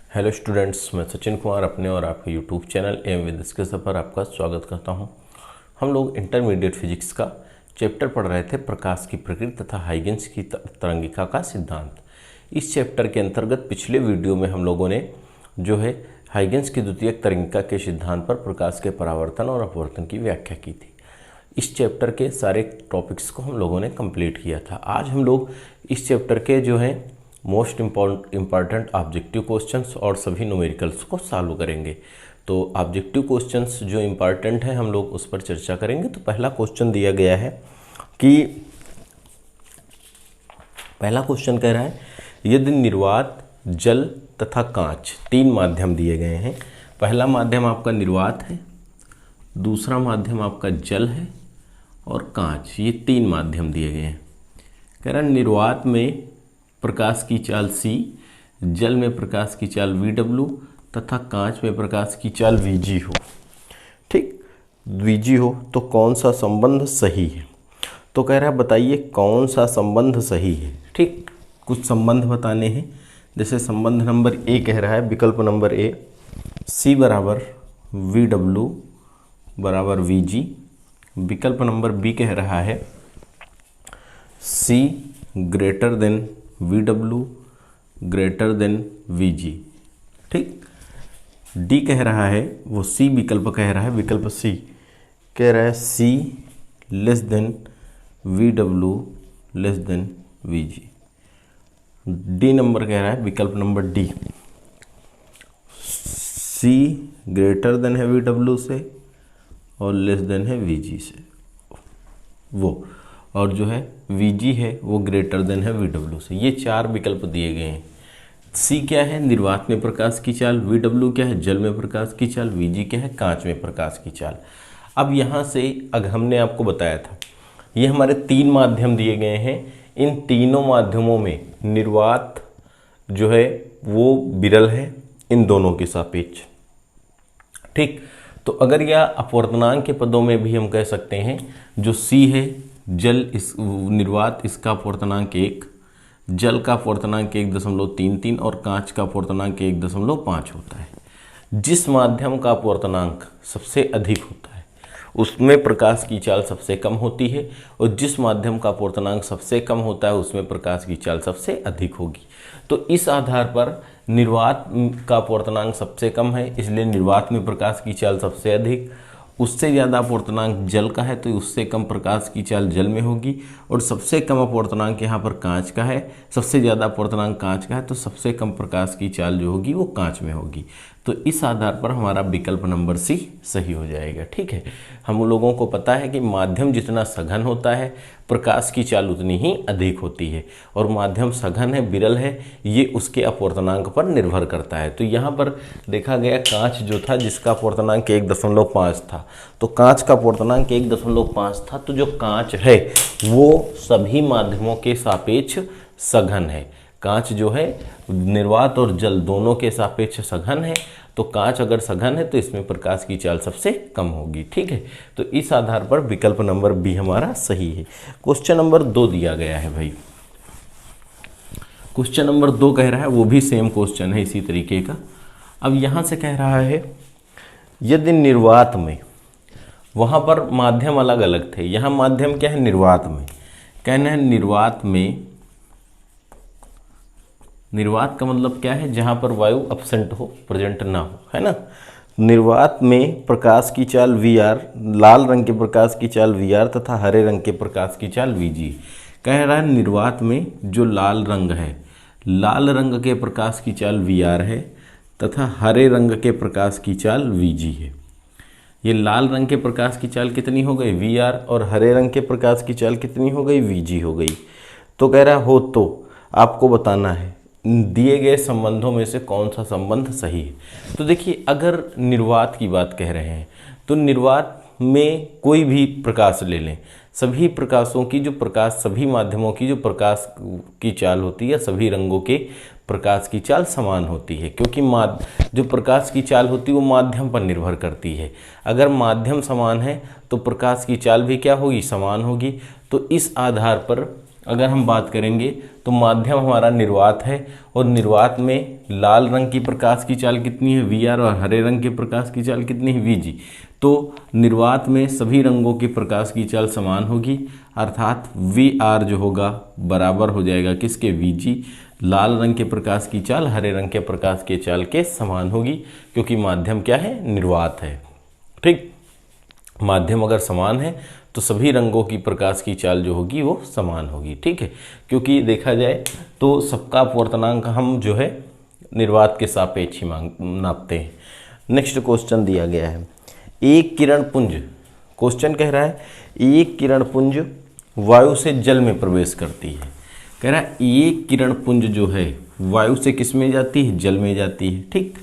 Hello students, मैं सचिन कुमार अपने और आपके YouTube channel M with discussion पर आपका स्वागत करता हूं। हम लोग इंटरमीडिएट फिजिक्स का चैप्टर पढ़ रहे थे, प्रकाश की प्रकृति तथा हाइगेंस की तरंगिका का सिद्धांत। इस चैप्टर के अंतर्गत पिछले वीडियो में हम लोगों ने जो है हाइगेंस की द्वितीयक तरंगिका के सिद्धांत पर प्रकाश के परावर्तन और अपवर्तन की व्याख्या की थी। इस चैप्टर के सारे टॉपिक्स को हम लोगों ने कंप्लीट किया था। आज हम लोग इस चैप्टर के जो है मोस्ट इम्पॉर्टेंट ऑब्जेक्टिव क्वेश्चंस और सभी न्यूमेरिकल्स को सॉल्व करेंगे। तो ऑब्जेक्टिव क्वेश्चंस जो इम्पॉर्टेंट हैं हम लोग उस पर चर्चा करेंगे। तो पहला क्वेश्चन दिया गया है कि पहला क्वेश्चन कह रहा है यदि निर्वात, जल तथा कांच तीन माध्यम दिए गए हैं। पहला माध्यम आपका निर्वात है, दूसरा माध्यम आपका जल है और कांच, ये तीन माध्यम दिए गए हैं। कह रहा है निर्वात में प्रकाश की चाल c, जल में प्रकाश की चाल vw तथा कांच में प्रकाश की चाल vg हो। ठीक, vg हो तो कौन सा संबंध सही है? तो कह रहा है बताइए कौन सा संबंध सही है। ठीक, कुछ संबंध बताने हैं। जैसे संबंध नंबर ए कह रहा है, विकल्प नंबर ए, c बराबर vw बराबर vg। विकल्प नंबर बी कह रहा है c greater than VW greater than VG। ठीक, डी कह रहा है, वो सी विकल्प कह रहा है, विकल्प सी कह रहा है C less than VW less than VG। D number कह रहा है, विकल्प number D, C greater than है VW से और लेस देन है VG से वो, और जो है Vg है वो ग्रेटर देन है Vw से। ये चार विकल्प दिए गए हैं। C क्या है? निर्वात में प्रकाश की चाल। Vw क्या है? जल में प्रकाश की चाल। Vg क्या है? कांच में प्रकाश की चाल। अब यहाँ से अगर हमने आपको बताया था ये हमारे तीन माध्यम दिए गए हैं। इन तीनों माध्यमों में निर्वात जो है वो विरल है इन दोनों के सापेक्ष। ठीक, तो अगर यह अपवर्तनांक के पदों में भी हम कह सकते हैं, जो C है जल, इस निर्वात, इसका अपवर्तनांक 1, जल का अपवर्तनांक 1.33 और कांच का अपवर्तनांक 1.5 होता है। जिस माध्यम का अपवर्तनांक सबसे अधिक होता है उसमें प्रकाश की चाल सबसे कम होती है, और जिस माध्यम का अपवर्तनांक सबसे कम होता है उसमें प्रकाश की चाल सबसे अधिक होगी। तो इस आधार पर निर्वात का अपवर्तनांक सबसे कम है, इसलिए निर्वात में प्रकाश की चाल सबसे अधिक। उससे ज़्यादा अपवर्तनांक जल का है तो उससे कम प्रकाश की चाल जल में होगी, और सबसे कम अपवर्तनांक यहाँ पर कांच का है, सबसे ज़्यादा अपवर्तनांक कांच का है तो सबसे कम प्रकाश की चाल जो होगी वो कांच में होगी। तो इस आधार पर हमारा विकल्प नंबर सी सही हो जाएगा। ठीक है, हम लोगों को पता है कि माध्यम जितना सघन होता है प्रकाश की चाल उतनी ही अधिक होती है, और माध्यम सघन है, विरल है, ये उसके अपवर्तनांक पर निर्भर करता है। तो यहाँ पर देखा गया कांच जो था जिसका अपवर्तनांक 1.5 था, तो कांच का अपवर्तनांक 1.5 था, तो जो कांच है वो सभी माध्यमों के सापेक्ष सघन है। कांच जो है निर्वात और जल दोनों के सापेक्ष सघन है, तो कांच अगर सघन है तो इसमें प्रकाश की चाल सबसे कम होगी। ठीक है, तो इस आधार पर विकल्प नंबर बी हमारा सही है। क्वेश्चन नंबर 2 दिया गया है भाई। क्वेश्चन नंबर 2 कह रहा है, वो भी सेम क्वेश्चन है इसी तरीके का। अब यहाँ से कह रहा है यदि निर्वात में, वहाँ पर माध्यम अलग अलग थे, यहाँ माध्यम क्या है? निर्वात में। कहना है निर्वात में, निर्वात का मतलब क्या है? जहाँ पर वायु अपसेंट हो, प्रेजेंट ना हो, है ना। निर्वात में प्रकाश की चाल Vr, लाल रंग के प्रकाश की चाल Vr तथा हरे रंग के प्रकाश की चाल Vg। कह रहा है निर्वात में जो लाल रंग है, लाल रंग के प्रकाश की चाल Vr है तथा हरे रंग के प्रकाश की चाल Vg है। ये लाल रंग के प्रकाश की चाल कितनी हो गई? Vr, और हरे रंग के प्रकाश की चाल कितनी हो गई? Vg हो गई। तो कह रहा हो तो आपको बताना है दिए गए संबंधों में से कौन सा संबंध सही है। तो देखिए, अगर निर्वात की बात कह रहे हैं तो निर्वात में कोई भी प्रकाश ले लें, सभी प्रकाशों की जो प्रकाश, सभी माध्यमों की जो प्रकाश की चाल होती है, सभी रंगों के प्रकाश की चाल समान होती है, क्योंकि जो प्रकाश की चाल होती है वो माध्यम पर निर्भर करती है। अगर माध्यम समान है तो प्रकाश की चाल भी क्या होगी? समान होगी। तो इस आधार पर अगर हम बात करेंगे तो माध्यम हमारा निर्वात है, और निर्वात में लाल रंग की प्रकाश की चाल कितनी है VR, और हरे रंग के प्रकाश की चाल कितनी है VG। तो निर्वात में सभी रंगों की प्रकाश की चाल समान होगी, अर्थात VR जो होगा बराबर हो जाएगा किसके, VG। लाल रंग के प्रकाश की चाल हरे रंग के प्रकाश के चाल के समान होगी, क्योंकि माध्यम क्या है, निर्वात है। ठीक, माध्यम अगर समान है तो सभी रंगों की प्रकाश की चाल जो होगी वो समान होगी। ठीक है, क्योंकि देखा जाए तो सबका अपवर्तनांक हम जो है निर्वात के सापेक्ष ही नापते हैं। नेक्स्ट क्वेश्चन दिया गया है, एक किरण पुंज, क्वेश्चन कह रहा है एक किरण पुंज वायु से जल में प्रवेश करती है। कह रहा है एक किरण पुंज जो है वायु से किस में जाती है, जल में जाती है। ठीक,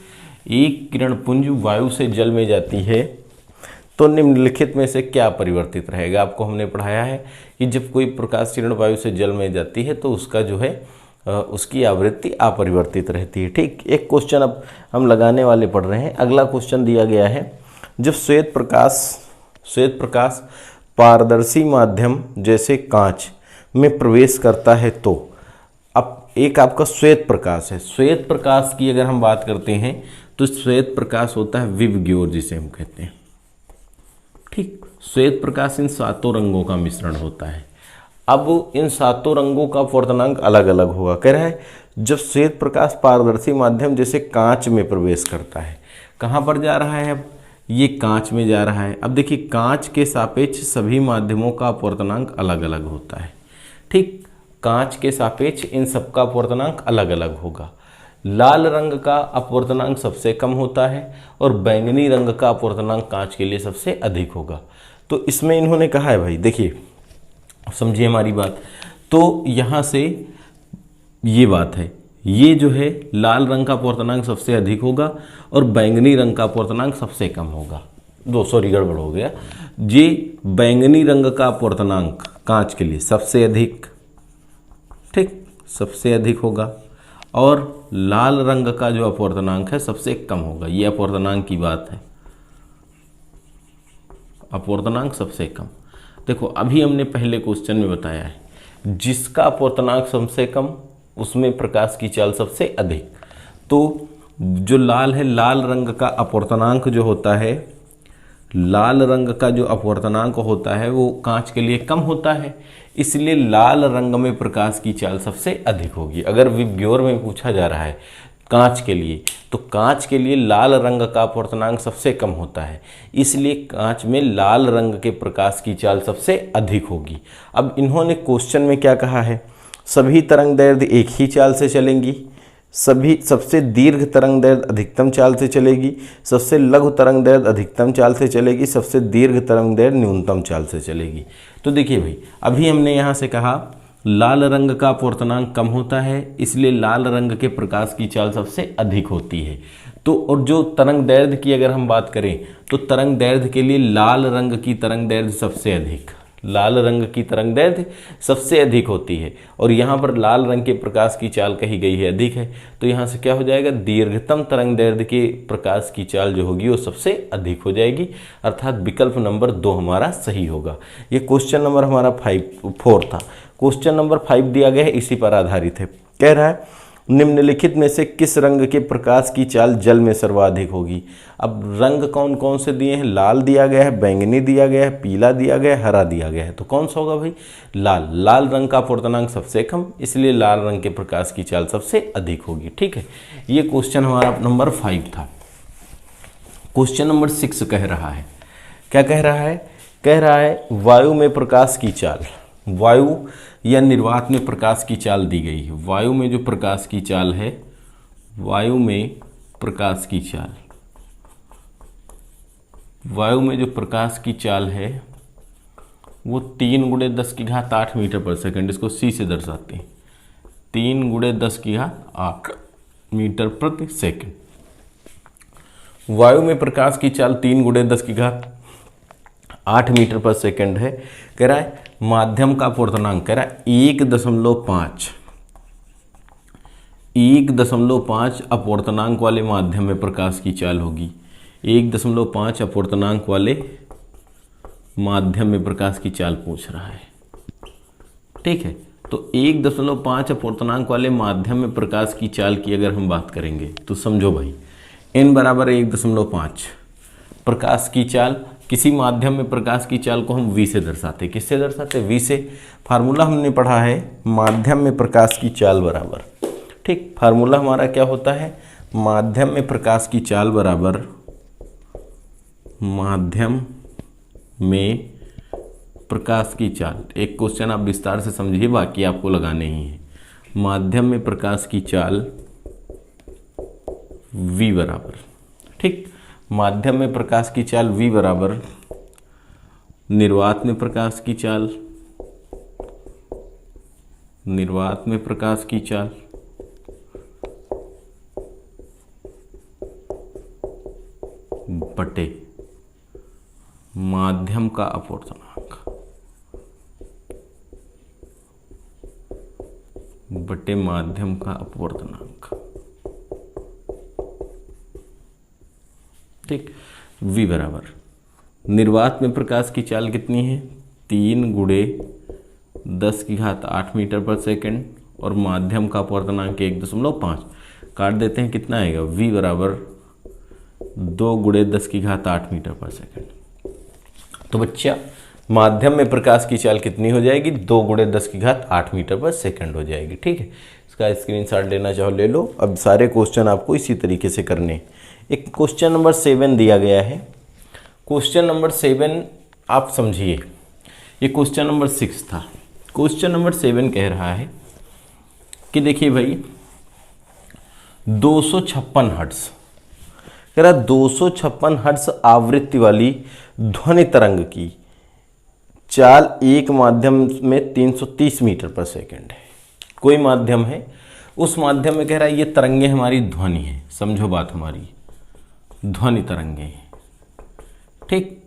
एक किरण पुंज वायु से जल में जाती है, तो निम्नलिखित में से क्या परिवर्तित रहेगा। आपको हमने पढ़ाया है कि जब कोई प्रकाश किरण वायु से जल में जाती है तो उसका जो है उसकी आवृत्ति अपरिवर्तित रहती है। ठीक, एक क्वेश्चन अब हम लगाने वाले पढ़ रहे हैं। अगला क्वेश्चन दिया गया है, जब श्वेत प्रकाश पारदर्शी माध्यम जैसे कांच में प्रवेश करता है तो, अब एक आपका श्वेत प्रकाश है। श्वेत प्रकाश की अगर हम बात करते हैं तो श्वेत प्रकाश होता है विवग्योर जिसे हम कहते हैं। ठीक, श्वेत प्रकाश इन सातों रंगों का मिश्रण होता है। अब इन सातों रंगों का अपवर्तनांक अलग अलग होगा। कह रहा है जब श्वेत प्रकाश पारदर्शी माध्यम जैसे कांच में प्रवेश करता है, कहाँ पर जा रहा है, अब ये कांच में जा रहा है। अब देखिए कांच के सापेक्ष सभी माध्यमों का अपवर्तनांक अलग अलग होता है। ठीक, कांच के सापेक्ष इन सबका अपवर्तनांक अलग अलग होगा। लाल रंग का अपवर्तनांक सबसे कम होता है और बैंगनी रंग का अपवर्तनांक कांच के लिए सबसे अधिक होगा। तो इसमें इन्होंने कहा है भाई, देखिए समझिए हमारी बात, तो यहाँ से ये बात है, ये जो है लाल रंग का अपवर्तनांक सबसे अधिक होगा और बैंगनी रंग का अपवर्तनांक सबसे कम होगा। गड़बड़ हो गया। ये बैंगनी रंग का अपवर्तनांक कांच के लिए सबसे अधिक, ठीक, सबसे अधिक होगा, और लाल रंग का जो अपवर्तनांक है सबसे कम होगा। ये अपवर्तनांक की बात है, अपवर्तनांक सबसे कम। देखो अभी हमने पहले क्वेश्चन में बताया है, जिसका अपवर्तनांक सबसे कम उसमें प्रकाश की चाल सबसे अधिक। तो जो लाल है, लाल रंग का अपवर्तनांक जो होता है, लाल रंग का जो अपवर्तनांक होता है वो कांच के लिए कम होता है, इसलिए लाल रंग में प्रकाश की चाल सबसे अधिक होगी। अगर विवग्योर में पूछा जा रहा है कांच के लिए, तो कांच के लिए लाल रंग का अपवर्तनांक सबसे कम होता है, इसलिए कांच में लाल रंग के प्रकाश की चाल सबसे अधिक होगी। अब इन्होंने क्वेश्चन में क्या कहा है, सभी तरंग दैर्ध्य एक ही चाल से चलेंगी, सबसे दीर्घ तरंग दैर्ध्य अधिकतम चाल से चलेगी, सबसे लघु तरंग दैर्ध्य अधिकतम चाल से चलेगी, सबसे दीर्घ तरंग दैर्ध्य न्यूनतम चाल से चलेगी। तो देखिए भाई, अभी हमने यहाँ से कहा लाल रंग का अपवर्तनांक कम होता है, इसलिए लाल रंग के प्रकाश की चाल सबसे अधिक होती है। तो और जो तरंग दैर्ध्य की अगर हम बात करें तो तरंग दैर्ध्य के लिए लाल रंग की तरंग दैर्ध्य सबसे अधिक, लाल रंग की तरंग दैर्ध्य सबसे अधिक होती है, और यहाँ पर लाल रंग के प्रकाश की चाल कही गई है अधिक है, तो यहाँ से क्या हो जाएगा, दीर्घतम तरंग दैर्ध्य के प्रकाश की चाल जो होगी वो सबसे अधिक हो जाएगी, अर्थात विकल्प नंबर 2 हमारा सही होगा। ये क्वेश्चन नंबर हमारा 4 था। क्वेश्चन नंबर 5 दिया गया है, इसी पर आधारित है। कह रहा है निम्नलिखित में से किस रंग के प्रकाश की चाल जल में सर्वाधिक होगी। अब रंग कौन कौन से दिए हैं, लाल दिया गया है, बैंगनी दिया गया है, पीला दिया गया है, हरा दिया गया है, तो कौन सा होगा भाई, लाल। लाल रंग का अपवर्तनांक सबसे कम, इसलिए लाल रंग के प्रकाश की चाल सबसे अधिक होगी। ठीक है, ये क्वेश्चन हमारा नंबर 5 था। क्वेश्चन नंबर 6 कह रहा है, क्या कह रहा है, कह रहा है वायु में प्रकाश की चाल, वायु या निर्वात में प्रकाश की चाल दी गई है। वायु में जो प्रकाश की चाल है, वायु में प्रकाश की चाल, वायु में जो प्रकाश की चाल है वो 3 × 10⁸ मीटर पर सेकंड, इसको c से दर्शाते हैं, 3 × 10⁸ मीटर प्रति सेकंड। वायु में प्रकाश की चाल 3 × 10⁸ मीटर पर सेकंड है। कह रहा है माध्यम का अपवर्तनांक, कह रहा है 1.5 अपवर्तनांक वाले माध्यम में प्रकाश की चाल होगी। 1.5 अपवर्तनांक वाले माध्यम में प्रकाश की चाल पूछ रहा है। ठीक है, तो 1.5 अपूर्णांक वाले माध्यम में प्रकाश की चाल की अगर हम बात करेंगे तो समझो भाई n बराबर 1.5 प्रकाश की चाल, किसी माध्यम में प्रकाश की चाल को हम v से दर्शाते, किससे दर्शाते, v से। फार्मूला हमने पढ़ा है माध्यम में प्रकाश की चाल बराबर, ठीक, फार्मूला हमारा क्या होता है, माध्यम में प्रकाश की चाल बराबर माध्यम में प्रकाश की चाल। एक क्वेश्चन आप विस्तार से समझिए, बाकी आपको लगाने ही है। माध्यम में प्रकाश की चाल v बराबर, ठीक, माध्यम में प्रकाश की चाल v बराबर निर्वात में प्रकाश की चाल, निर्वात में प्रकाश की चाल बटे माध्यम का अपवर्तनांक बटे माध्यम का अपवर्तनांक, ठीक। v बराबर निर्वात में प्रकाश की चाल कितनी है, 3 × 10⁸ मीटर पर सेकंड और माध्यम का अपवर्तनांक 1.5 काट देते हैं, कितना आएगा, v बराबर 2 × 10⁸ मीटर पर सेकंड। तो बच्चा माध्यम में प्रकाश की चाल कितनी हो जाएगी, 2 × 10⁸ मीटर पर सेकंड हो जाएगी, ठीक है। इसका स्क्रीनशॉट लेना चाहो ले लो। अब सारे क्वेश्चन आपको इसी तरीके से करने। एक क्वेश्चन नंबर 7 दिया गया है, क्वेश्चन नंबर 7 आप समझिए, ये क्वेश्चन नंबर 6 था। क्वेश्चन नंबर 7 कह रहा है कि देखिए भाई 256 हर्ट्ज, कह रहा 256 हर्ट्ज आवृत्ति वाली ध्वनि तरंग की चाल एक माध्यम में 330 मीटर पर सेकंड है। कोई माध्यम है, उस माध्यम में कह रहा है ये तरंगे हमारी ध्वनि है, समझो बात हमारी, ध्वनि तरंगे हैं, ठीक।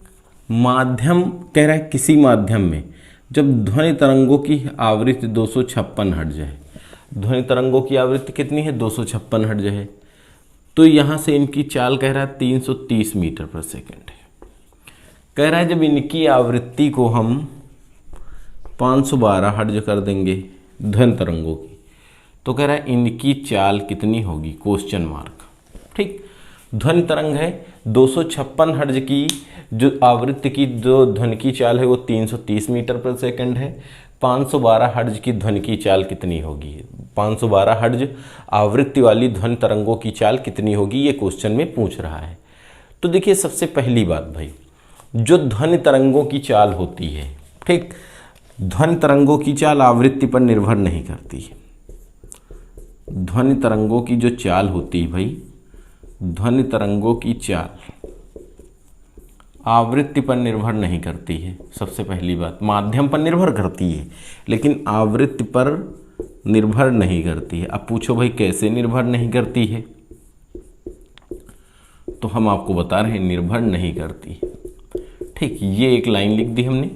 माध्यम कह रहा है किसी माध्यम में जब ध्वनि तरंगों की आवृत्ति 256 हर्ट्ज है, ध्वनि तरंगों की आवृत्ति कितनी है, 256 हर्ट्ज है, तो यहाँ से इनकी चाल कह रहा है 330 मीटर पर सेकंड है। कह रहा है जब इनकी आवृत्ति को हम 512 हर्ट्ज कर देंगे ध्वनि तरंगों की, तो कह रहा है इनकी चाल कितनी होगी, क्वेश्चन मार्क, ठीक। ध्वनि तरंग है 256 हर्ट्ज की जो आवृत्ति की जो ध्वनि की चाल है वो 330 मीटर पर सेकंड है। 512 हर्ट्ज की ध्वनि की चाल कितनी होगी, 512 हर्ट्ज आवृत्ति वाली ध्वनि तरंगों की चाल कितनी होगी, ये क्वेश्चन में पूछ रहा है। तो देखिए सबसे पहली बात भाई, जो ध्वनि तरंगों की चाल होती है, ठीक, ध्वनि तरंगों की चाल आवृत्ति पर निर्भर नहीं करती है। ध्वनि तरंगों की जो चाल होती है भाई, ध्वनि तरंगों की चाल आवृत्ति पर निर्भर नहीं करती है। सबसे पहली बात, माध्यम पर निर्भर करती है लेकिन आवृत्ति पर निर्भर नहीं करती है। अब पूछो भाई कैसे निर्भर नहीं करती है, तो हम आपको बता रहे हैं निर्भर नहीं करती, ठीक। ये एक लाइन लिख दी हमने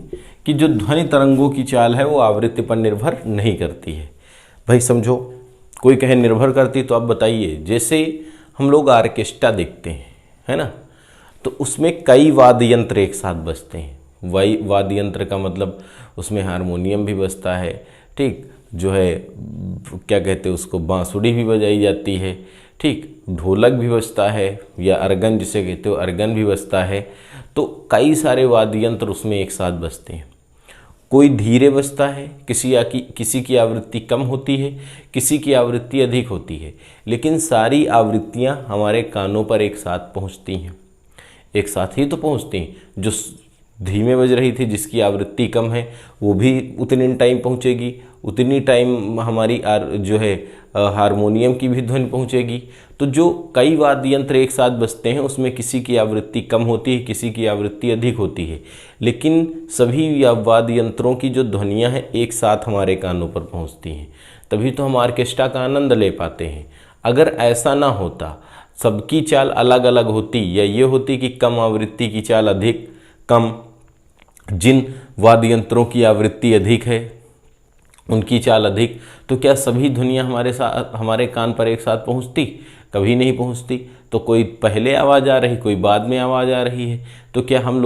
कि जो ध्वनि तरंगों की चाल है वो आवृत्ति पर निर्भर नहीं करती है। भाई समझो, कोई कहे निर्भर करती, तो आप बताइए, जैसे हम लोग ऑर्केस्ट्रा देखते हैं, है ना, तो उसमें कई वाद्य यंत्र एक साथ बजते हैं। वाद्य यंत्र का मतलब उसमें हारमोनियम भी बजता है, ठीक, जो है क्या कहते हैं उसको, बांसुरी भी बजाई जाती है, ठीक, ढोलक भी बजता है, या अर्गन जिसे कहते हो अर्गन भी बजता है। तो कई सारे वाद्य यंत्र उसमें एक साथ बजते हैं। कोई धीरे बजता है, किसी की आवृत्ति कम होती है, किसी की आवृत्ति अधिक होती है, लेकिन सारी आवृत्तियां हमारे कानों पर एक साथ पहुंचती हैं, एक साथ ही तो पहुंचती हैं। जो धीमे बज रही थी जिसकी आवृत्ति कम है वो भी उतनी टाइम पहुंचेगी, उतनी टाइम हमारी जो है हारमोनियम की भी ध्वनि पहुंचेगी। तो जो कई वाद्य यंत्र एक साथ बजते हैं उसमें किसी की आवृत्ति कम होती है, किसी की आवृत्ति अधिक होती है, लेकिन सभी वाद्य यंत्रों की जो ध्वनियाँ हैं एक साथ हमारे कानों पर पहुंचती हैं, तभी तो हम ऑर्केस्ट्रा का आनंद ले पाते हैं। अगर ऐसा ना होता, सबकी चाल अलग अलग होती, या ये होती कि कम आवृत्ति की चाल अधिक, कम, जिन वाद्य यंत्रों की आवृत्ति अधिक है उनकी चाल अधिक, तो क्या सभी ध्वनियाँ हमारे कान पर एक साथ पहुँचती? कभी नहीं पहुँचती। तो कोई पहले आवाज़ आ रही, कोई बाद में आवाज़ आ रही है, तो क्या हम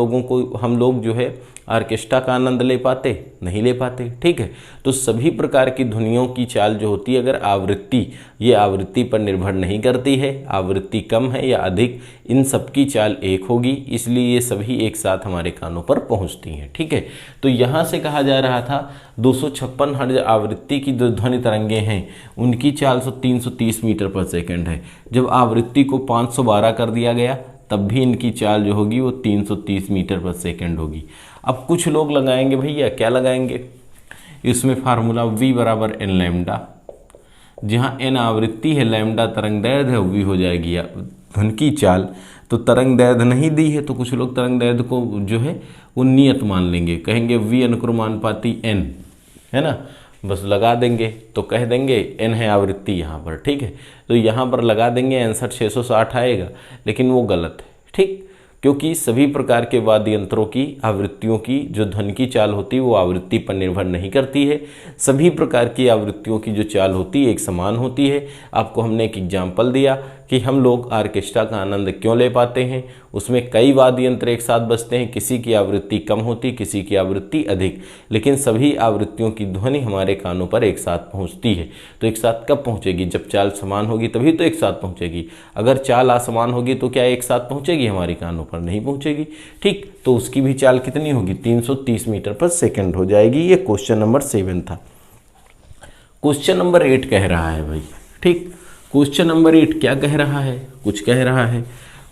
लोग जो है ऑर्केस्ट्रा का आनंद ले पाते? नहीं ले पाते। ठीक है, तो सभी प्रकार की ध्वनियों की चाल जो होती है, अगर आवृत्ति, ये आवृत्ति पर निर्भर नहीं करती है, आवृत्ति कम है या अधिक, इन सब की चाल एक होगी, इसलिए ये सभी एक साथ हमारे कानों पर पहुंचती हैं। ठीक है, तो यहाँ से कहा जा रहा था 256 हर्ट्ज आवृत्ति की जो ध्वनि तरंगे हैं उनकी चाल 330 मीटर पर सेकेंड है। जब आवृत्ति को 512 कर दिया गया तब भी इनकी चाल जो होगी वो 330 मीटर पर सेकेंड होगी। अब कुछ लोग लगाएंगे भैया, क्या लगाएंगे, इसमें फार्मूला v बराबर n लैम्डा, जहाँ n आवृत्ति है, लैम्डा तरंग दैर्घ्य है, v हो जाएगी ध्वनि की चाल। तो तरंग दैर्घ्य नहीं दी है तो कुछ लोग तरंग दैर्घ्य को जो है वो नियत मान लेंगे, कहेंगे v अनुक्रमानुपाती n, है ना, बस लगा देंगे तो कह देंगे n है आवृत्ति यहाँ पर। ठीक है, तो यहाँ पर लगा देंगे आंसर 660 आएगा, लेकिन वो गलत है। ठीक, क्योंकि सभी प्रकार के वाद्य यंत्रों की आवृत्तियों की जो ध्वनि की चाल होती है वो आवृत्ति पर निर्भर नहीं करती है। सभी प्रकार की आवृत्तियों की जो चाल होती है एक समान होती है। आपको हमने एक एग्जाम्पल दिया कि हम लोग ऑर्केस्ट्रा का आनंद क्यों ले पाते हैं, उसमें कई वाद्य यंत्र एक साथ बजते हैं, किसी की आवृत्ति कम होती, किसी की आवृत्ति अधिक, लेकिन सभी आवृत्तियों की ध्वनि हमारे कानों पर एक साथ पहुंचती है। तो एक साथ कब पहुंचेगी, जब चाल समान होगी तभी तो एक साथ पहुंचेगी। अगर चाल असमान होगी तो क्या एक साथ पहुंचेगी, हमारे कानों पर नहीं पहुंचेगी। ठीक, तो उसकी भी चाल कितनी होगी, 330 मीटर पर सेकेंड हो जाएगी। ये क्वेश्चन नंबर 7 था। क्वेश्चन नंबर 8 कह रहा है भाई, ठीक, क्वेश्चन नंबर 8 क्या कह रहा है, कुछ कह रहा है।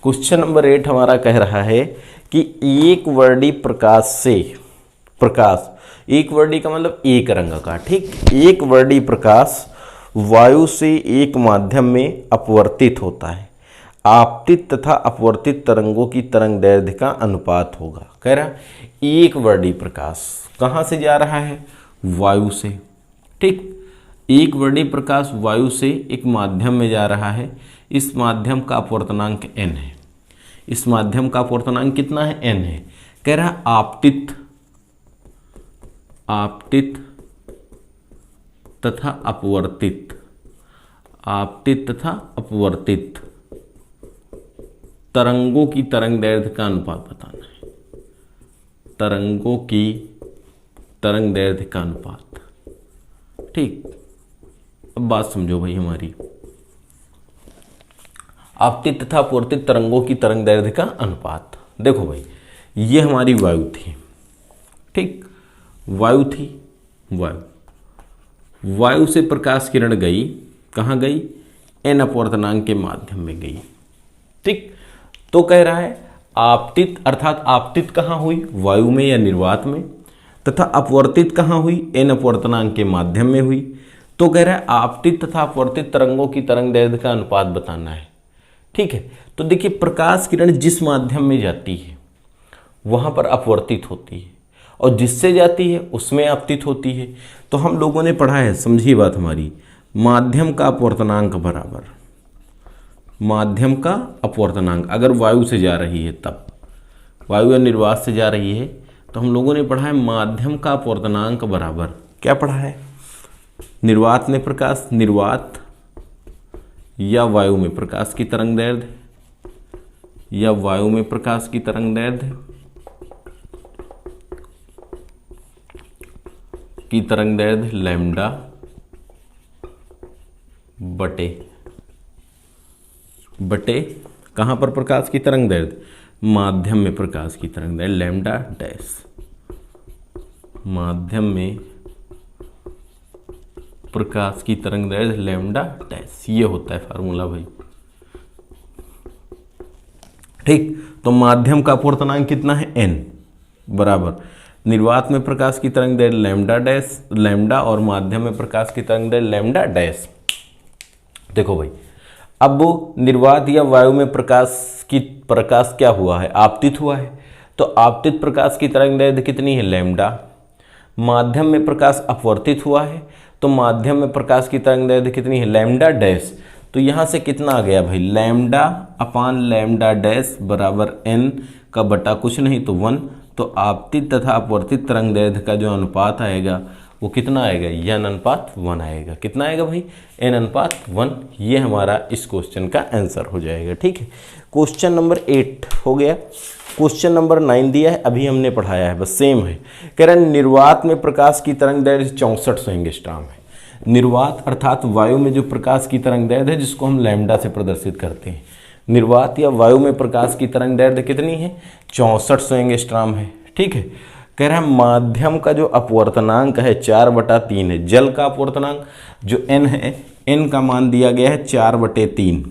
क्वेश्चन नंबर 8 हमारा कह रहा है कि एक वर्डी प्रकाश से, प्रकाश एक वर्डी का मतलब एक रंग का, ठीक, एक वर्डी प्रकाश वायु से एक माध्यम में अपवर्तित होता है, आपतित तथा अपवर्तित तरंगों की तरंग दैर्घ्य का अनुपात होगा। कह रहा एक वर्डी प्रकाश कहाँ से जा रहा है, वायु से। ठीक, एक वर्डी प्रकाश वायु से एक माध्यम में जा रहा है, इस माध्यम का अपवर्तनांक n है, इस माध्यम का अपवर्तनांक कितना है, n है। कह रहा आपतित, आपतित तथा अपवर्तित, आपतित तथा अपवर्तित तरंगों की तरंग दैर्घ्य का अनुपात बताना है, तरंगों की तरंग दैर्घ्य का अनुपात। ठीक, अब बात समझो भाई हमारी, आपतित तथा अपवर्तित तरंगों की तरंग दैर्घ्य का अनुपात। देखो भाई, ये हमारी वायु थी, ठीक, वायु थी, वायु से प्रकाश किरण गई, कहाँ गई, n अपवर्तनांक के माध्यम में गई। ठीक, तो कह रहा है आपतित, अर्थात आपतित कहाँ हुई, वायु में या निर्वात में, तथा अपवर्तित कहाँ हुई, n अपवर्तनांक के माध्यम में हुई। तो कह रहा है आपतित तथा अपवर्तित तरंगों की तरंग दैर्घ्य का अनुपात बताना है। ठीक है, तो देखिए प्रकाश किरण जिस माध्यम में जाती है वहाँ पर अपवर्तित होती है और जिससे जाती है उसमें आपतित होती है। तो हम लोगों ने पढ़ा है, समझिए बात हमारी, माध्यम का अपवर्तनांक बराबर माध्यम का अपवर्तनांक, अगर वायु से जा रही है तब, वायु या निर्वात से जा रही है तो हम लोगों ने पढ़ा है माध्यम का अपवर्तनांक बराबर, क्या पढ़ा है, निर्वात में प्रकाश, निर्वात या वायु में प्रकाश की तरंग दैर्घ्य, या वायु में प्रकाश की तरंग दैर्घ्य की तरंग दैर्घ्य लैम्डा बटे कहाँ पर प्रकाश की तरंग दैर्घ्य, माध्यम में प्रकाश की तरंग दैर्घ्य लैम्डा डैश, माध्यम में प्रकाश की तरंग दैर्घ्य लैम्डा डैश, ये होता है फार्मूला भाई। ठीक, तो माध्यम का अपवर्तनांक कितना है, n बराबर निर्वात में प्रकाश की तरंग दैर्घ्य लैम्डा डैश, लैम्डा, और माध्यम में प्रकाश की तरंग दैर्घ्य लैम्डा डैश। देखो भाई, अब वो निर्वात या वायु में प्रकाश क्या हुआ है, आपतित हुआ है, तो आपतित प्रकाश की तरंग दैर्घ्य कितनी है, लैम्डा। माध्यम में प्रकाश अपवर्तित हुआ है तो माध्यम में प्रकाश की तरंग दैर्घ्य कितनी है, लैम्डा डैश। तो यहाँ से कितना आ गया भाई, लैम्डा अपान लैम्डा डैश बराबर n का बटा कुछ नहीं तो 1। तो आपतित तथा अपवर्तित तरंग दैर्घ्य का जो अनुपात आएगा वो कितना आएगा, n अनुपात 1 आएगा। कितना आएगा भाई, n अनुपात 1। ये हमारा इस क्वेश्चन का आंसर हो जाएगा। ठीक है, क्वेश्चन नंबर 8 हो गया। क्वेश्चन नंबर 9 दिया है, अभी हमने पढ़ाया है, बस सेम है। कह रहा है निर्वात में प्रकाश की तरंग दैर्ध्य 6400 एंगस्ट्रॉम है। निर्वात अर्थात वायु में जो प्रकाश की तरंग दैर्ध्य है जिसको हम लैम्डा से प्रदर्शित करते हैं, निर्वात या वायु में प्रकाश की तरंग दैर्ध्य कितनी है, 6400 एंगस्ट्रॉम है। ठीक है। कह रहा है माध्यम का जो अपवर्तनांक है 4/3 है। जल का अपवर्तनांक जो n है, n का मान दिया गया है 4/3।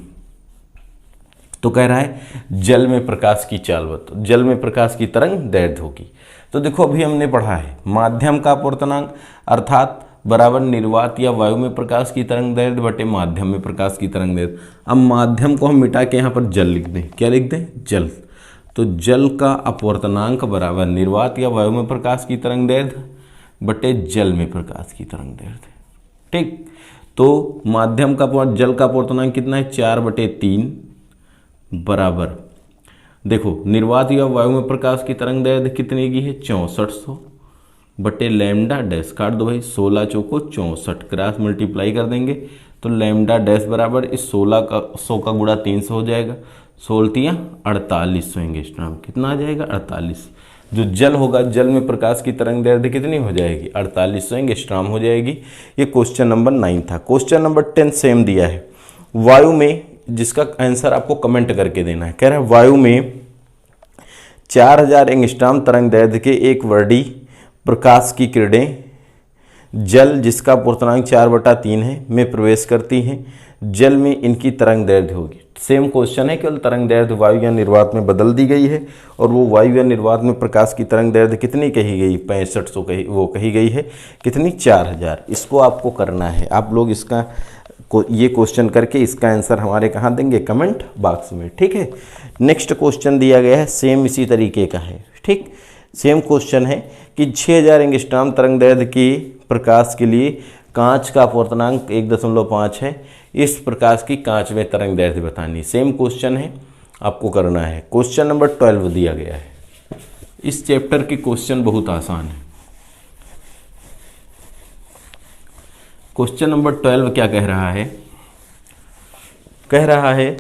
तो कह रहा है जल में प्रकाश की चाल बताओ, जल में प्रकाश की तरंग दैर्ध्य होगी। तो देखो अभी हमने पढ़ा है माध्यम का अपवर्तनांक अर्थात बराबर निर्वात या वायु में प्रकाश की तरंग दैर्ध्य बटे माध्यम में प्रकाश की तरंग दैर्ध्य। अब माध्यम को हम मिटा के यहाँ पर जल लिख दें, क्या लिख दें, जल। तो जल का अपवर्तनांक बराबर निर्वात या वायु में प्रकाश की तरंग दैर्ध्य बटे जल में प्रकाश की तरंग दैर्ध्य। ठीक। तो माध्यम का जल का अपवर्तनांक कितना है, 4/3 बराबर, देखो निर्वात या वायु में प्रकाश की तरंग दैर्ध्य कितने की है, 6400 बटे लैम्डा डैश, काट दो भाई, 16 चौको 64, क्रॉस मल्टीप्लाई कर देंगे तो लैम्डा डैश बराबर इस 16 का 100 का गुणा 300 हो जाएगा, 16 4800 एंगस्ट्रॉम। कितना आ जाएगा, 48। जो जल होगा, जल में प्रकाश की तरंग दैर्ध्य कितनी हो जाएगी, 4800 एंगस्ट्रॉम हो जाएगी। ये क्वेश्चन नंबर 9 था। क्वेश्चन नंबर 10 सेम दिया है, वायु में, जिसका आंसर आपको कमेंट करके देना है। कह रहा है वायु में 4000 एंगस्ट्रॉम तरंग दैर्ध्य के एक वर्डी प्रकाश की किरणें जल जिसका अपवर्तनांक 4/3 है में प्रवेश करती हैं, जल में इनकी तरंग दैर्ध्य होगी। सेम क्वेश्चन है, केवल तरंग दैर्ध्य वायु या निर्वात में बदल दी गई है और वो वायु या निर्वात में प्रकाश की तरंग दैर्ध्य कितनी कही गई, 6500 कही गई है, कितनी, 4000। इसको आपको करना है, आप लोग इसका ये क्वेश्चन करके इसका आंसर हमारे कहाँ देंगे, कमेंट बॉक्स में। ठीक है। नेक्स्ट क्वेश्चन दिया गया है, सेम इसी तरीके का है। ठीक, सेम क्वेश्चन है कि 6000 एंगस्ट्रॉम तरंग दैर्ध्य की प्रकाश के लिए कांच का अपवर्तनांक 1.5 है, इस प्रकाश की कांच में तरंग दैर्ध्य बतानी। सेम क्वेश्चन है, आपको करना है। क्वेश्चन नंबर 12 दिया गया है। इस चैप्टर के क्वेश्चन बहुत आसान है। क्वेश्चन नंबर 12 क्या कह रहा है, कह रहा है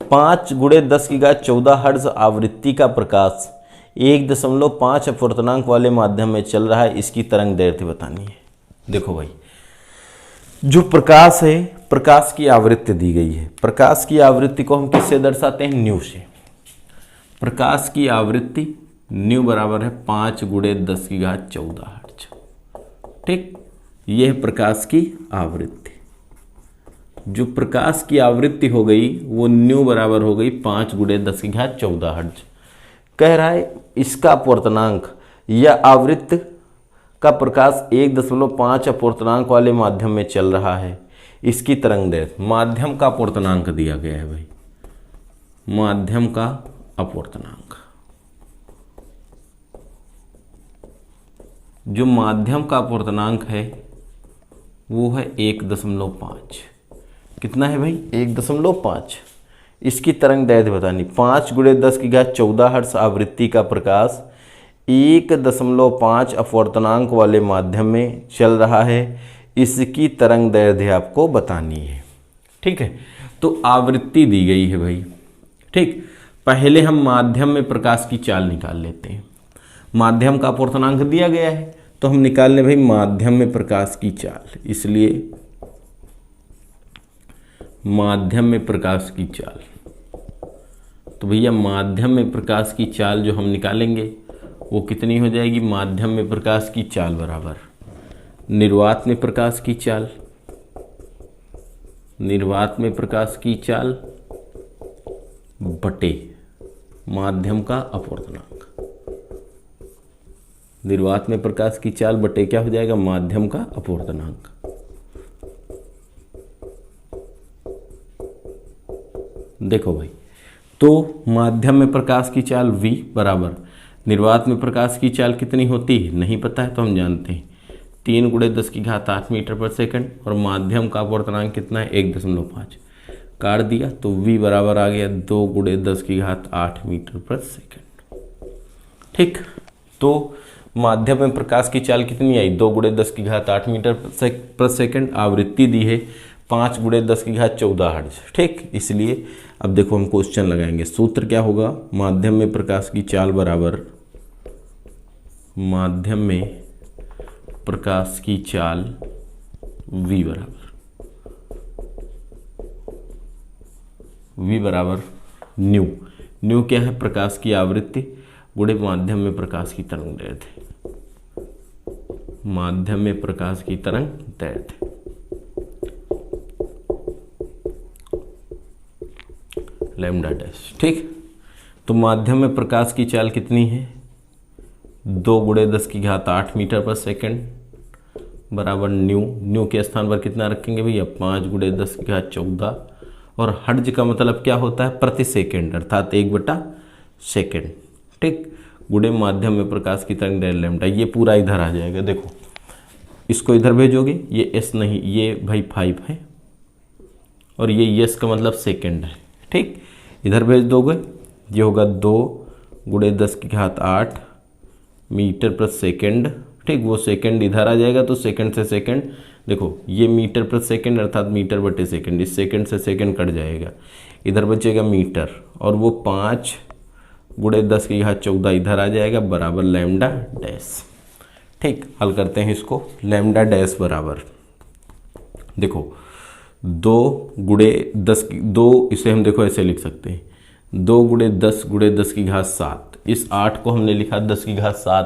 5 × 10⁻14 हर्ट्ज आवृत्ति का प्रकाश 1.5 अपवर्तनांक वाले माध्यम में चल रहा है, इसकी तरंग दैर्ध्य बतानी है। देखो भाई, जो प्रकाश है, प्रकाश की आवृत्ति दी गई है। प्रकाश की आवृत्ति को हम किससे दर्शाते हैं, न्यू से। प्रकाश की आवृत्ति न्यू बराबर है 5 × 10⁻14 हर्ट्ज। ठीक, यह प्रकाश की आवृत्ति, जो प्रकाश की आवृत्ति हो गई वो न्यू बराबर हो गई 5 × 10⁻14 हर्ट्ज। कह रहा है इसका अपवर्तनांक या आवृत्ति का प्रकाश 1.5 अपवर्तनांक वाले माध्यम में चल रहा है, इसकी तरंग दैर्ध्य। माध्यम का अपवर्तनांक दिया गया है भाई, माध्यम का अपवर्तनांक, जो माध्यम का अपवर्तनांक है वो है 1.5। कितना है भाई, 1.5। इसकी तरंग दैर्ध्य बतानी। 5 × 10⁻14 हर्ट्ज आवृत्ति का प्रकाश 1.5 अपवर्तनांक वाले माध्यम में चल रहा है, इसकी तरंग दैर्ध्य आपको बतानी है। ठीक है, तो आवृत्ति दी गई है भाई। ठीक, पहले हम माध्यम में प्रकाश की चाल निकाल लेते हैं। माध्यम का अपवर्तनांक दिया गया है तो हम निकाल लें भाई माध्यम में प्रकाश की चाल, इसलिए माध्यम में प्रकाश की चाल। तो भैया माध्यम में प्रकाश की चाल जो हम निकालेंगे वो कितनी हो जाएगी, माध्यम में प्रकाश की चाल बराबर निर्वात में प्रकाश की चाल, निर्वात में प्रकाश की चाल बटे माध्यम का अपवर्तनांक। निर्वात में प्रकाश की चाल बटे क्या हो जाएगा, माध्यम का अपवर्तनांक। देखो भाई, तो माध्यम में प्रकाश की चाल v बराबर निर्वात में प्रकाश की चाल कितनी होती है नहीं पता है तो हम जानते हैं 3 × 10⁸ मीटर पर सेकंड, और माध्यम का अपवर्तनांक कितना है 1.5। काट दिया तो v बराबर आ गया 2 × 10⁸ मीटर पर सेकंड। ठीक, तो माध्यम में प्रकाश की चाल कितनी आई, 2 × 10⁸ मीटर पर सेकंड। आवृत्ति दी है 5 × 10⁻14 हर्ट्ज, ठीक। इसलिए अब देखो हम क्वेश्चन लगाएंगे। सूत्र क्या होगा, माध्यम में प्रकाश की चाल बराबर, माध्यम में प्रकाश की चाल v बराबर न्यू। न्यू क्या है, प्रकाश की आवृत्ति गुणे माध्यम में प्रकाश की तरंग दैर्ध्य, माध्यम में प्रकाश की तरंग दैर्ध्य। लैम्डा डैश, ठीक। तो माध्यम में प्रकाश की चाल कितनी है, 2 × 10⁸ मीटर पर सेकंड बराबर न्यू। न्यू के स्थान पर कितना रखेंगे भैया, 5 × 10⁻14, और हर्ट्ज का मतलब क्या होता है, प्रति सेकंड, अर्थात 1/सेकंड, ठीक। गुणे माध्यम में प्रकाश की तरंग दैर्ध्य लैम्डा। ये पूरा इधर आ जाएगा, देखो इसको इधर भेजोगे, ये एस नहीं, ये भाई 5 है, और ये एस का मतलब सेकंड है, ठीक। इधर भेज दोगे, ये होगा 2 × 10⁸ मीटर पर सेकंड, ठीक। वो सेकंड इधर आ जाएगा तो सेकंड से सेकंड, देखो ये मीटर पर सेकंड अर्थात मीटर बटे सेकंड, इस सेकंड से सेकंड कट जाएगा, इधर बचेगा मीटर, और वो 5 × 10⁻14 इधर आ जाएगा बराबर लैम्डा डैश, ठीक। हल करते हैं इसको। लैम्डा डैश बराबर, देखो 2 × 10, 2 इसे हम देखो ऐसे लिख सकते हैं, 2 × 10 × 10⁻7, इस 8 को हमने लिखा 10⁻7,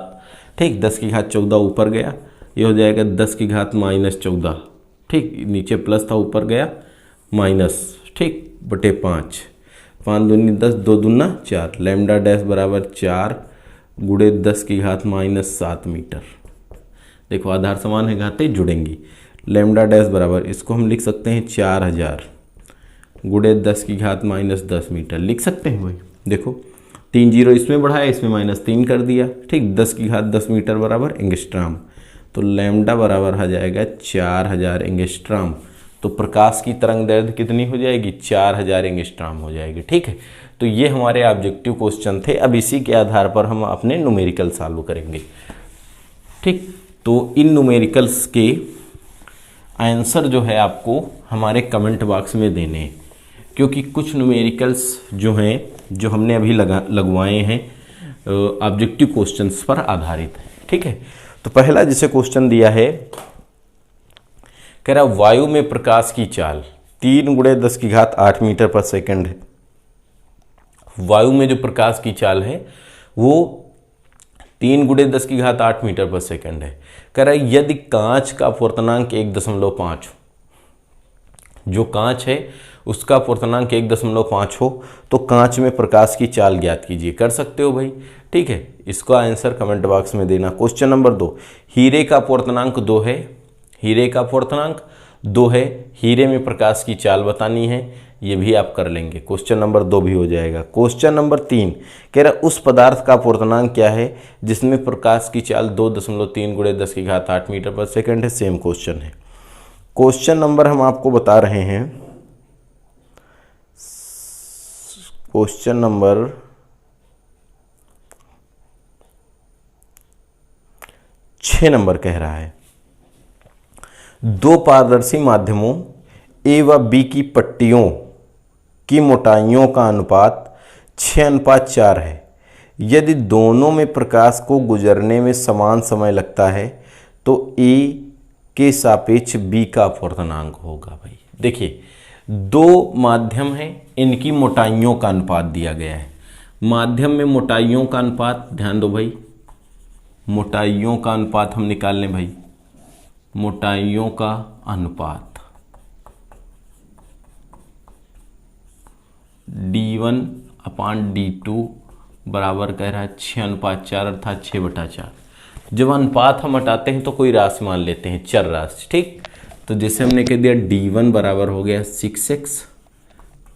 ठीक। 10⁻14 ऊपर गया, ये हो जाएगा 10⁻−14, ठीक। नीचे प्लस था, ऊपर गया माइनस, ठीक, बटे 5, 5 दूनी 10, 2 दूना 4, लैम्डा डैश बराबर 4 × 10⁻−7 मीटर। देखो आधार समान है, घातें जुड़ेंगी। लैम्डा डैश बराबर, इसको हम लिख सकते हैं 4000 × 10⁻−10 मीटर, लिख सकते हैं भाई। देखो 3 जीरो इसमें बढ़ाया, इसमें -3 कर दिया, ठीक। 10⁻10 मीटर बराबर एंगस्ट्राम, तो लैम्डा बराबर आ जाएगा 4000 एंगस्ट्राम। तो प्रकाश की तरंग दैर्ध्य कितनी हो जाएगी, 4000 एंगस्ट्राम हो जाएगी, ठीक है। तो ये हमारे ऑब्जेक्टिव क्वेश्चन थे। अब इसी के आधार पर हम अपने न्यूमेरिकल सॉल्व करेंगे, ठीक। तो इन न्यूमेरिकल्स के आंसर जो है आपको हमारे कमेंट बॉक्स में देने हैं, क्योंकि कुछ न्यूमेरिकल्स जो हैं, जो हमने अभी लगवाए हैं, ऑब्जेक्टिव क्वेश्चंस पर आधारित है, ठीक है। तो पहला जिसे क्वेश्चन दिया है, कह रहा वायु में प्रकाश की चाल 3 × 10⁸ मीटर पर सेकंड है। वायु में जो प्रकाश की चाल है वो 3 × 10⁸ मीटर पर सेकंड है। कह रहा है यदि कांच का अपवर्तनांक 1.5 हो, जो कांच है उसका अपवर्तनांक 1.5 हो, तो कांच में प्रकाश की चाल ज्ञात कीजिए। कर सकते हो भाई, ठीक है। इसका आंसर कमेंट बॉक्स में देना। क्वेश्चन नंबर 2, हीरे का अपवर्तनांक 2 है, हीरे का अपवर्तनांक 2 है, हीरे में प्रकाश की चाल बतानी है, ये भी आप कर लेंगे। क्वेश्चन नंबर 2 भी हो जाएगा। क्वेश्चन नंबर 3 कह रहा उस पदार्थ का अपवर्तनांक क्या है जिसमें प्रकाश की चाल 2.3 × 10⁸ मीटर पर सेकंड है। सेम क्वेश्चन है। क्वेश्चन नंबर हम आपको बता रहे हैं, क्वेश्चन नंबर 6 नंबर कह रहा है 2 पारदर्शी माध्यमों ए व बी की पट्टियों की मोटाइयों का अनुपात 6:4 है। यदि दोनों में प्रकाश को गुजरने में समान समय लगता है तो ए के सापेक्ष बी का अपवर्तनांक होगा। भाई देखिए 2 माध्यम हैं, इनकी मोटाइयों का अनुपात दिया गया है। माध्यम में मोटाइयों का अनुपात, ध्यान दो भाई, मोटाइयों का अनुपात हम निकाल लें भाई। मोटाइयों का अनुपात d1/d2 बराबर कह रहा है 6:4 अर्थात 6/4। जब अनुपात हम हटाते हैं तो कोई राशि मान लेते हैं, चर राशि, ठीक। तो जैसे हमने कह दिया d1 बराबर हो गया 6x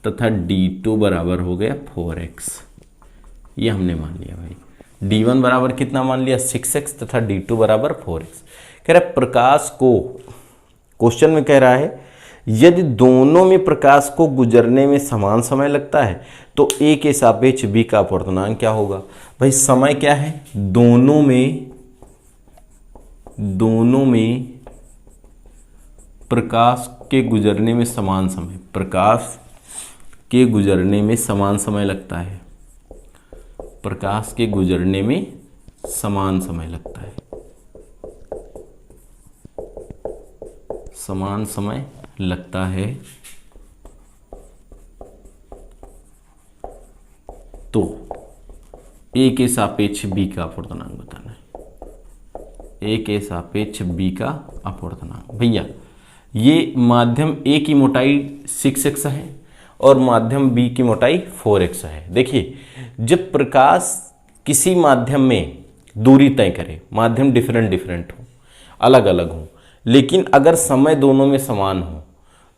तथा d2 बराबर हो गया 4x, ये हमने मान लिया भाई। d1 बराबर कितना मान लिया 6x तथा d2 बराबर 4x। कह रहा है प्रकाश को, क्वेश्चन में कह रहा है यदि दोनों में प्रकाश को गुजरने में समान समय लगता है तो ए के सापेक्ष बी का अपवर्तनांक क्या होगा। भाई समय क्या है, दोनों में प्रकाश के गुजरने में समान समय, प्रकाश के गुजरने में समान समय लगता है, प्रकाश के गुजरने में समान समय लगता है, समान समय लगता है, तो ए के सापेक्ष बी का अपवर्तनांक बताना है, ए के सापेक्ष बी का अपवर्तनांक। भैया ये माध्यम ए की मोटाई 6x है और माध्यम बी की मोटाई 4x है। देखिए जब प्रकाश किसी माध्यम में दूरी तय करे, माध्यम डिफरेंट हो, अलग अलग हो, लेकिन अगर समय दोनों में समान हो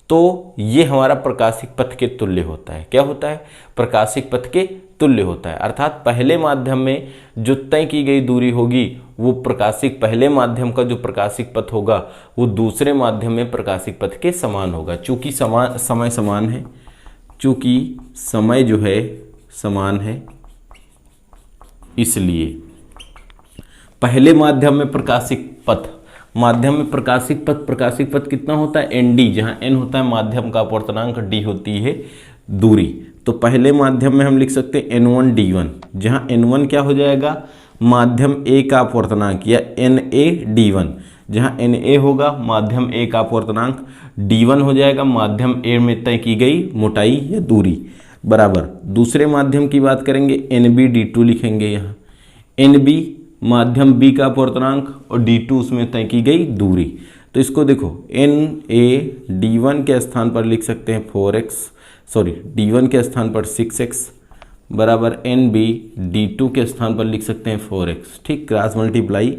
तो ये हमारा प्रकाशिक पथ के तुल्य होता है। क्या होता है? प्रकाशिक पथ के तुल्य होता है। अर्थात पहले माध्यम में जो तय की गई दूरी होगी वो पहले माध्यम का जो प्रकाशिक पथ होगा वो दूसरे माध्यम में प्रकाशिक पथ के समान होगा। चूंकि समय समान है, चूंकि समय जो है समान है, इसलिए पहले माध्यम में प्रकाशिक पथ कितना होता है? nd, जहां n होता है माध्यम का अपवर्तनांक, d होती है दूरी। तो पहले माध्यम में हम लिख सकते हैं n1 d1, जहां n1 क्या हो जाएगा? माध्यम a का अपवर्तनांक, या na d1, जहां na होगा माध्यम a का अपवर्तनांक, d1 हो जाएगा माध्यम a में तय की गई मोटाई या दूरी, बराबर। दूसरे माध्यम की बात करेंगे nb d2 लिखेंगे, यहाँ nb माध्यम b का अपवर्तनांक और d2 उसमें तय की गई दूरी। तो इसको देखो na d1 के स्थान पर लिख सकते हैं d1 के स्थान पर 6x बराबर nb d2 के स्थान पर लिख सकते हैं 4x। ठीक, क्रॉस मल्टीप्लाई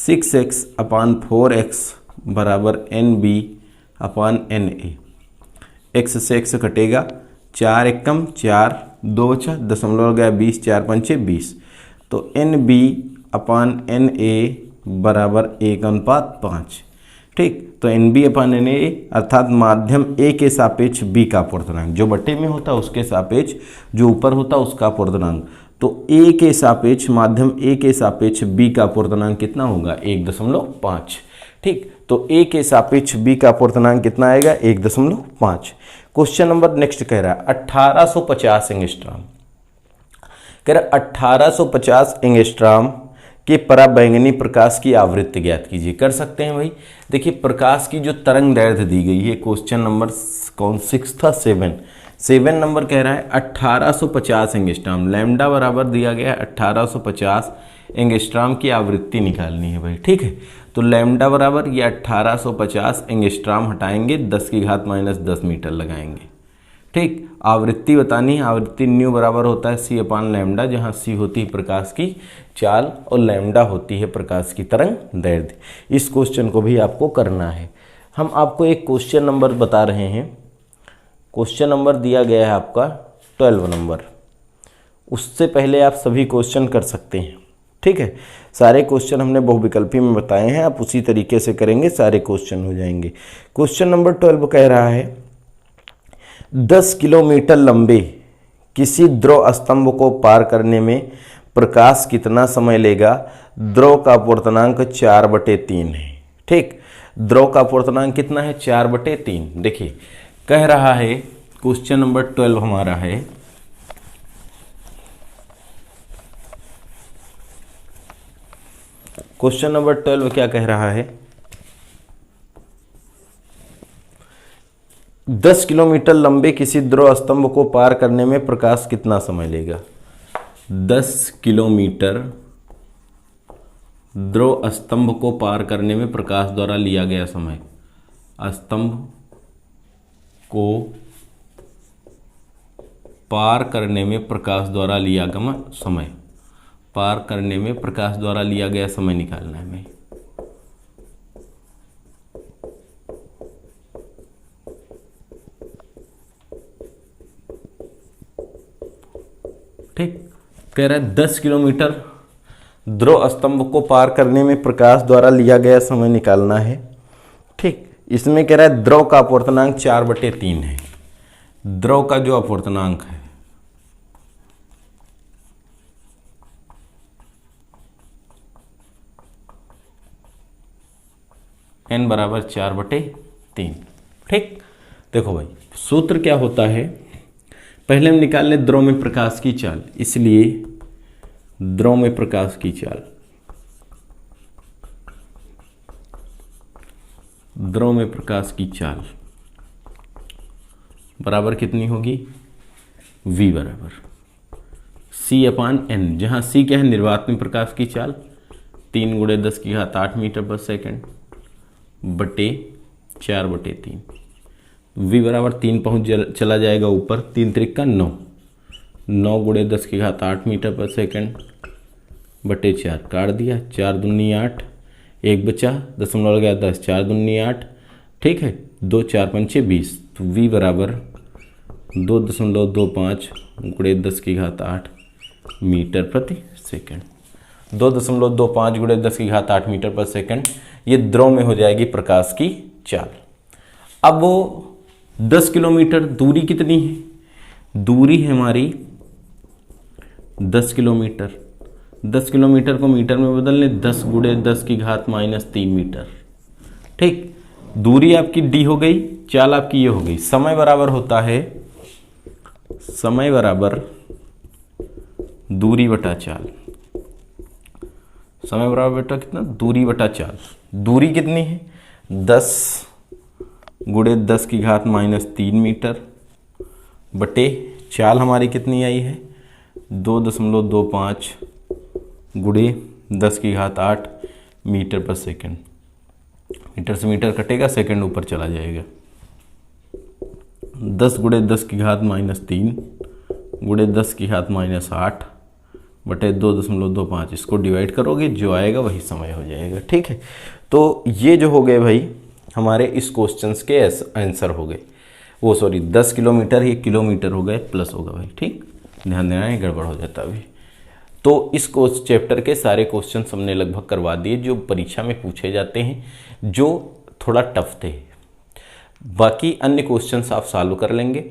6x अपान 4x बराबर nb अपान na। x से x कटेगा, 4 एकम 4, 2 बचा, दशमलव गया 20, 4 पंचे 20। तो nb अपान na बराबर 1:5। ठीक, तो nb अपान na अर्थात माध्यम a के सापेक्ष b का अपवर्तनांक, जो बटे में होता है उसके सापेक्ष जो ऊपर होता है उसका अपवर्तनांक। तो a के सापेक्ष, माध्यम a के सापेक्ष b का अपवर्तनांक कितना होगा? 1.5। ठीक, तो a के सापेक्ष b का अपवर्तनांक कितना आएगा? 1.5। क्वेश्चन नंबर नेक्स्ट कह रहा है 1850 एंगस्ट्रॉम, कह रहा है 1850 एंगस्ट्रॉम के पराबैंगनी प्रकाश की आवृत्ति ज्ञात कीजिए। कर सकते हैं भाई। देखिए प्रकाश की जो तरंग दैर्घ्य दी गई है, क्वेश्चन नंबर कौन 6 था? 7 नंबर कह रहा है 1850 एंगस्ट्रॉम, लैम्डा बराबर दिया गया है 1850 एंगस्ट्रॉम की आवृत्ति निकालनी है भाई। ठीक है, तो लैम्डा बराबर ये 1850 एंगस्ट्रॉम हटाएंगे, 10⁻⁻10 मीटर लगाएंगे। ठीक, आवृत्ति बतानी है, आवृत्ति न्यू बराबर होता है c अपान लैम्डा, जहाँ c होती है प्रकाश की चाल और लैम्डा होती है प्रकाश की तरंग दैर्घ्य। इस क्वेश्चन को भी आपको करना है। हम आपको एक क्वेश्चन नंबर बता रहे हैं, क्वेश्चन नंबर दिया गया है आपका 12 नंबर, उससे पहले आप सभी क्वेश्चन कर सकते हैं। ठीक है, सारे क्वेश्चन हमने बहुविकल्पी में बताए हैं, आप उसी तरीके से करेंगे सारे क्वेश्चन हो जाएंगे। क्वेश्चन नंबर 12 कह रहा है 10 किलोमीटर लंबे किसी ध्रुव स्तंभ को पार करने में प्रकाश कितना समय लेगा? ध्रुव का अपवर्तनांक 4/3 है। ठीक, ध्रुव का अपवर्तनांक कितना है? 4/3। देखिए कह रहा है क्वेश्चन नंबर 12 हमारा है क्वेश्चन नंबर 12 क्या कह रहा है? 10 किलोमीटर लंबे किसी ध्रुव स्तंभ को पार करने में प्रकाश कितना समय लेगा? 10 किलोमीटर ध्रुव स्तंभ को पार करने में प्रकाश द्वारा लिया गया समय, स्तंभ को पार करने में प्रकाश द्वारा लिया गया समय, पार करने में प्रकाश द्वारा लिया गया समय निकालना है हमें। ठीक, कह रहा है 10 किलोमीटर ध्रुव स्तंभ को पार करने में प्रकाश द्वारा लिया गया समय निकालना है। ठीक, इसमें कह रहा है ध्रुव का अपवर्तनांक 4/3 है। ध्रुव का जो अपवर्तनांक है n बराबर 4/3 3। ठीक, देखो भाई सूत्र क्या होता है, पहले हम निकाल लें द्रव में प्रकाश की चाल, इसलिए द्रव में प्रकाश की चाल, द्रव में प्रकाश की चाल बराबर कितनी होगी, v बराबर c/n, जहां c क्या है, निर्वात में प्रकाश की चाल 3 × 10⁸ मीटर पर सेकेंड बटे 4/3। v बराबर 3 पहुंच चला जाएगा ऊपर, 3 त्रिक 9, 9 × 10⁸ मीटर पर सेकेंड बटे 4, काट दिया, 4 दूनी 8, 1 बचा, दशमलव गया 10, 4 दूनी 8, ठीक है, 2 4 5 20, तो v बराबर 2.25 × 10⁸ मीटर प्रति सेकंड, 2.25 × 10⁸ मीटर पर सेकंड, ये द्रव में हो जाएगी प्रकाश की चाल। अब वो 10 किलोमीटर दूरी कितनी है, दूरी है हमारी 10 किलोमीटर, 10 किलोमीटर को मीटर में बदल लें, 10 × 10⁻³ मीटर। ठीक, दूरी आपकी d हो गई, चाल आपकी ये हो गई। समय बराबर होता है, समय बराबर दूरी बटा चाल, समय बराबर बेटा कितना, दूरी बटा चाल। दूरी कितनी है, 10 × 10⁻³ मीटर बटे चाल हमारी कितनी आई है, 2.25 × 10⁸ मीटर पर सेकेंड। मीटर से मीटर कटेगा, सेकेंड ऊपर चला जाएगा, 10 × 10⁻³ × 10⁻8 बटे 2.25, इसको डिवाइड करोगे, जो आएगा वही समय हो जाएगा। ठीक है, तो ये जो हो गए भाई हमारे इस क्वेश्चंस के आंसर हो गए, वो सॉरी 10 किलोमीटर, ये किलोमीटर हो गए प्लस होगा भाई। ठीक, ध्यान देना है, गड़बड़ हो जाता अभी। तो इस चैप्टर के सारे क्वेश्चन हमने लगभग करवा दिए जो परीक्षा में पूछे जाते हैं, जो थोड़ा टफ थे। बाकी अन्य क्वेश्चंस आप सॉल्व कर लेंगे।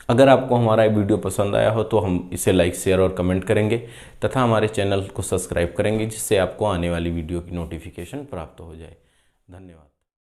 अगर आपको हमारा वीडियो पसंद आया हो तो हम इसे लाइक, शेयर और कमेंट करेंगे तथा हमारे चैनल को सब्सक्राइब करेंगे, जिससे आपको आने वाली वीडियो की नोटिफिकेशन प्राप्त हो जाए। धन्यवाद।